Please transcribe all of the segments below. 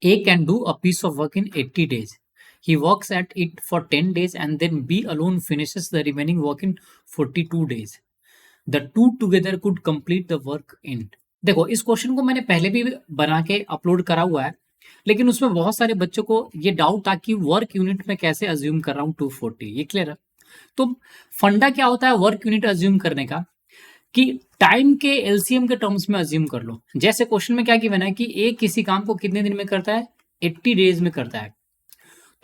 A can do a piece of work in 80 days. He works at it for 10 days and then B alone finishes the remaining work in 42 days. The two together could complete the work in. देखो इस question को मैंने पहले भी बना के upload करा हुआ है, लेकिन उसमें बहुत सारे बच्चों को ये डाउट था कि वर्क यूनिट में कैसे अज्यूम कर रहा हूँ 240। ये क्लियर है? तो फंडा क्या होता है वर्क यूनिट अज्यूम करने का कि टाइम के एलसीएम के टर्म्स में अज्यूम कर लो। जैसे क्वेश्चन में क्या गिवन है कि ए किसी काम को कितने दिन में करता है, 80 डेज में करता है।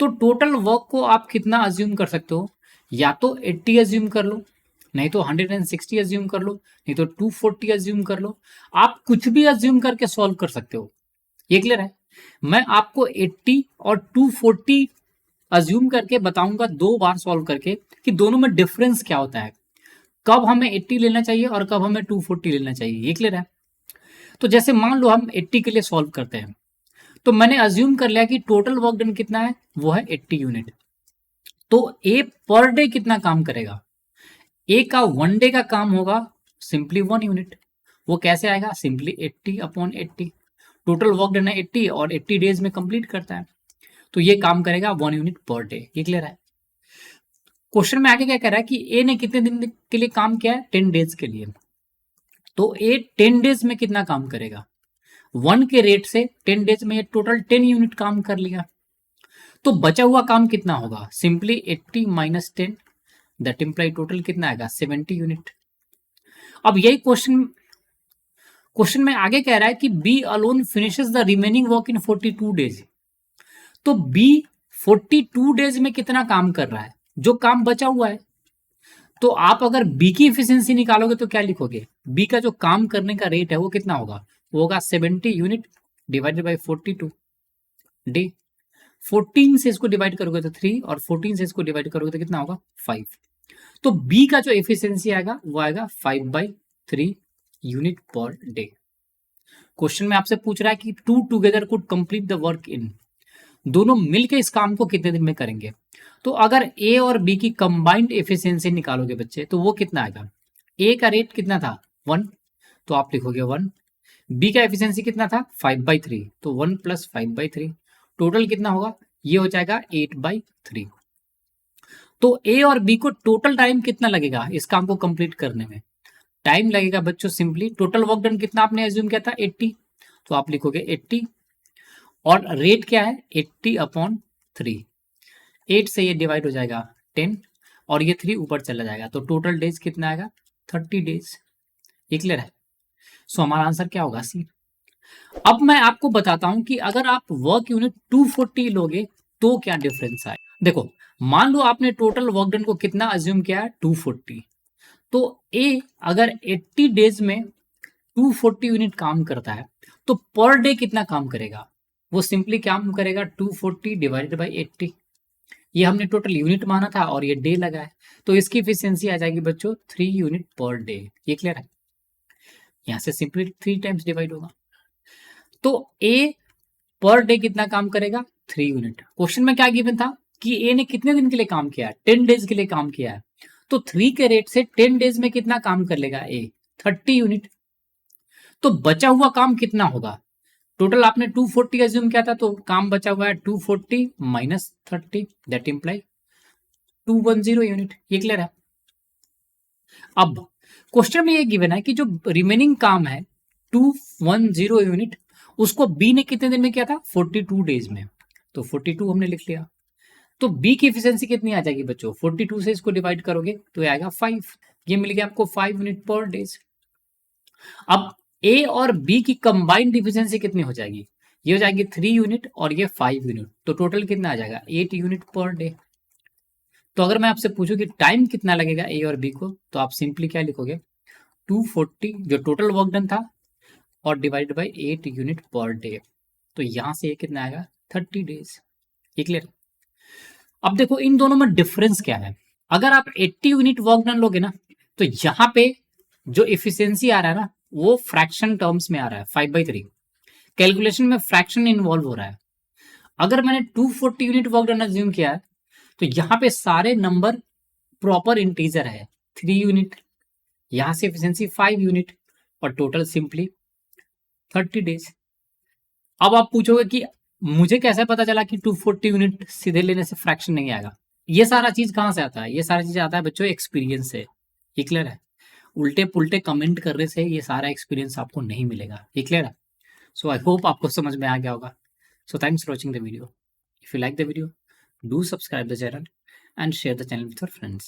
तो टोटल वर्क को आप कितना अज्यूम कर सकते हो, या तो 80 अज्यूम कर लो, नहीं तो 160 अज्यूम कर लो, नहीं तो 240 अज्यूम कर लो। आप कुछ भी अज्यूम करके सॉल्व कर सकते हो। ये क्लियर है? मैं आपको 80 और 240 अज्यूम करके बताऊंगा 2 बार सॉल्व करके कि दोनों में डिफरेंस क्या होता है, कब हमें 80 लेना चाहिए और कब हमें 240 लेना चाहिए। ये क्लियर है? तो जैसे मान लो हम 80 के लिए सॉल्व करते हैं, तो मैंने अज्यूम कर लिया कि टोटल वर्क डन कितना है, वो है 80 यूनिट। तो ए पर डे कितना काम करेगा? ए का 1 डे का काम होगा सिंपली 1 यूनिट। वो कैसे आएगा? सिंपली 80/80। टोटल वर्क डन है 80 और 80 डेज में कंप्लीट करता है, तो ये काम करेगा 1 यूनिट पर डे। ये क्लियर है? क्वेश्चन में आगे क्या कह रहा है कि ए ने कितने दिन के लिए काम किया है, 10 डेज के लिए। तो ए 10 डेज में कितना काम करेगा? 1 के रेट से 10 डेज में ये टोटल 10 यूनिट काम कर लिया। तो बचा हुआ काम कितना होगा? सिंपली 80 - 10, दैट इंप्लाई टोटल कितना आएगा? 70 यूनिट। अब यही क्वेश्चन में आगे कह रहा है कि B alone finishes the remaining work in 42 days. तो बी 42 डेज में कितना काम कर रहा है, जो काम बचा हुआ है। तो आप अगर बी की इफिशियंसी निकालोगे तो क्या लिखोगे? बी का जो काम करने का रेट है वो कितना होगा? वो होगा 70 यूनिट डिवाइडेड बाई 42 डे। 14 से इसको डिवाइड करोगे तो 3 और 14 से इसको डिवाइड करोगे तो कितना होगा? 5। तो बी का जो एफिशिएंसी आएगा वो आएगा 5/3 यूनिट पर डे। क्वेश्चन में आपसे पूछ रहा है कि to together could complete the work in, दोनों मिलकर इस काम को कितने दिन में करेंगे। तो अगर ए और बी की कंबाइंड एफिशिएंसी निकालोगे बच्चे तो वो कितना आएगा? ए का रेट कितना था? 1, तो आप लिखोगे 1। बी का एफिशिएंसी कितना था? 5/3, तो 1 + 5/3 टोटल कितना होगा? ये हो जाएगा 8/3। तो ए और बी को टोटल टाइम कितना लगेगा इस काम को कंप्लीट करने में? टाइम लगेगा बच्चों सिंपली टोटल वर्क डन कितना आपने एज्यूम किया था? 80, तो आप लिखोगे 80 और रेट क्या है? 80/3। 8 से ये डिवाइड हो जाएगा 10 और ये 3 ऊपर चला जाएगा, तो टोटल डेज कितना आएगा? 30 डेज। ये क्लियर है? सो हमारा आंसर क्या होगा? सी। अब मैं आपको बताता हूं कि अगर आप वर्क यूनिट 240 लोगे तो क्या डिफरेंस आए। देखो मान लो आपने टोटल वर्क डन को कितना अज्यूम किया है? 240। तो ए अगर 80 डेज में 240 यूनिट काम करता है तो पर डे कितना काम करेगा? वो सिंपली काम करेगा 240 डिवाइडेड बाई 80। ये हमने टोटल यूनिट माना था और ये डे लगा है, तो इसकी एफिशिएंसी आ जाएगी बच्चों 3 यूनिट पर डे। ये क्लियर है? यहां से सिंपली 3 टाइम्स डिवाइड होगा, तो ए पर डे कितना काम करेगा? 3 यूनिट। क्वेश्चन में क्या गिवन था कि ए ने कितने दिन के लिए काम किया है? 10 डेज के लिए काम किया है। तो 3 के रेट से 10 डेज में कितना काम कर लेगा ए? 30 यूनिट। तो बचा हुआ काम कितना होगा? टोटल आपने 240 एज्यूम किया था, तो काम बचा हुआ है 240 - 30, दैट इंप्लाई 210 यूनिट। ये क्लियर है? अब क्वेश्चन में ये गिवन है कि जो रिमेनिंग काम है 210 यूनिट, उसको बी ने कितने दिन में किया था? 42 डेज में। तो 42 हमने लिख लिया। तो बी की एफिशिएंसी कितनी आ जाएगी बच्चों? 42 से इसको डिवाइड करोगे तो ये आएगा 5। ये मिल गया आपको 5 यूनिट पर डेज। अब ए और बी की कंबाइंड एफिशिएंसी कितनी हो जाएगी? ये हो जाएगी 3 यूनिट और ये 5 यूनिट, तो टोटल कितना आ जाएगा? 8 यूनिट पर डे। तो अगर मैं आपसे पूछूं कि टाइम कितना लगेगा ए और बी को, तो आप सिंपली क्या लिखोगे? 240 जो टोटल वर्क डन था और divided by 8 unit per day, तो यहां से ये कितना आएगा? 30 डेज। ये क्लियर? अब देखो इन दोनों में डिफरेंस क्या है। अगर आप 80 यूनिट वर्क डन लोगे ना, तो यहां पे जो एफिशिएंसी आ रहा है ना वो फ्रैक्शन टर्म्स में आ रहा है 5/3। कैलकुलेशन में फ्रैक्शन इन्वॉल्व हो रहा है। अगर मैंने 240 यूनिट वर्क डन अज्यूम किया है तो यहाँ पे सारे नंबर प्रॉपर इंटीजर है। 3 यूनिट, यहां से एफिशिएंसी 5 यूनिट और टोटल सिंपली 30 डेज। अब आप पूछोगे कि मुझे कैसे पता चला कि 240 यूनिट सीधे लेने से फ्रैक्शन नहीं आएगा? ये सारा चीज कहाँ से आता है? ये सारा चीज आता है बच्चों एक्सपीरियंस से। ये क्लियर है? उल्टे पुल्टे कमेंट करने से ये सारा एक्सपीरियंस आपको नहीं मिलेगा। ये क्लियर है? सो आई होप आपको समझ में आ गया होगा। So thanks for watching the video. If you like the video, do subscribe the channel and share the channel with your friends.